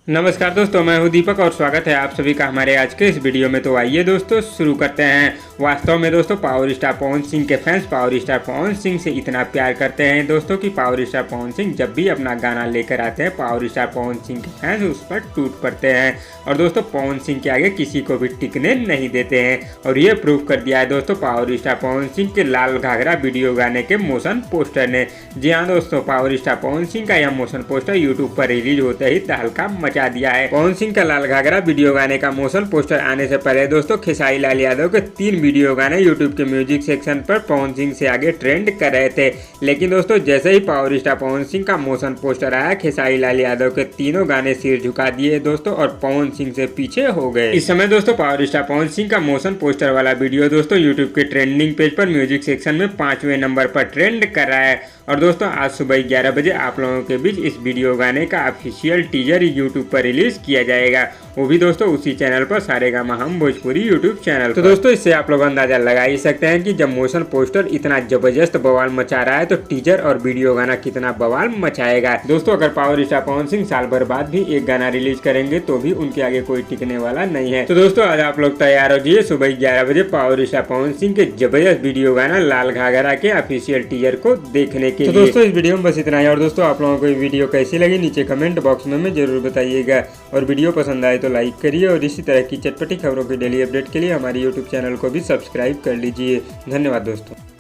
नमस्कार दोस्तों, मैं हूं दीपक और स्वागत है आप सभी का हमारे आज के इस वीडियो में। तो आइए दोस्तों शुरू करते हैं। वास्तव में दोस्तों पावर स्टार पवन सिंह के fans power star Pawan Singh से इतना प्यार करते हैं दोस्तों कि पावर स्टार पवन सिंह जब भी अपना गाना लेकर आते हैं पावर स्टार पवन सिंह के फैंस उस पर टूट पड़ते हैं और दोस्तों पवन सिंह के आगे किसी को भी टिकने नहीं देते हैं। और ये प्रूव कर दिया है दोस्तों पावर स्टार पवन सिंह के लाल घाघरा वीडियो गाने के मोशन पोस्टर ने। जी हाँ दोस्तों, पावर स्टार पवन सिंह का यह मोशन पोस्टर यूट्यूब पर रिलीज होते ही तहलका मचा दिया है। पवन सिंह का लाल घाघरा वीडियो गाने का मोशन पोस्टर आने से पहले दोस्तों खेसारी लाल यादव के 3 वीडियो गाने यूट्यूब के म्यूजिक सेक्शन पर पवन सिंह से आगे ट्रेंड कर रहे थे। लेकिन दोस्तों जैसे ही पावर स्टार पवन सिंह का मोशन पोस्टर आया, खेसारी लाल यादव के तीनों गाने सिर झुका दिए दोस्तों और पवन सिंह से पीछे हो गए। इस समय दोस्तों पावर स्टार पवन सिंह का मोशन पोस्टर वाला वीडियो दोस्तों यूट्यूब के ट्रेंडिंग पेज पर म्यूजिक सेक्शन में 5वें नंबर पर ट्रेंड कर रहा है। और दोस्तों आज सुबह 11 बजे आप लोगों के बीच इस वीडियो गाने का ऑफिशियल टीजर यूट्यूब पर रिलीज किया जाएगा, वो भी दोस्तों उसी चैनल पर सारेगामा हम भोजपुरी यूट्यूब चैनल। तो दोस्तों इससे आप लोग अंदाजा लगा ही सकते हैं कि जब मोशन पोस्टर इतना जबरदस्त बवाल मचा रहा है तो टीजर और वीडियो गाना कितना बवाल मचाएगा। दोस्तों अगर पावर स्टार पवन सिंह साल भर बाद भी एक गाना रिलीज करेंगे तो भी उनके आगे कोई टिकने वाला नहीं है। तो दोस्तों आज आप लोग तैयार हो जाइए सुबह 11 बजे पावर स्टार पवन सिंह के जबरदस्त वीडियो गाना लाल घाघरा के ऑफिशियल टीजर को देखने के लिए। तो दोस्तों इस वीडियो में बस इतना ही और दोस्तों आप लोगों को ये वीडियो कैसी लगी नीचे कमेंट बॉक्स में जरूर बताइएगा और वीडियो पसंद आए तो लाइक करिए और इसी तरह की चटपटी खबरों की डेली अपडेट के लिए हमारे यूट्यूब चैनल को भी सब्सक्राइब कर लीजिए। धन्यवाद दोस्तों।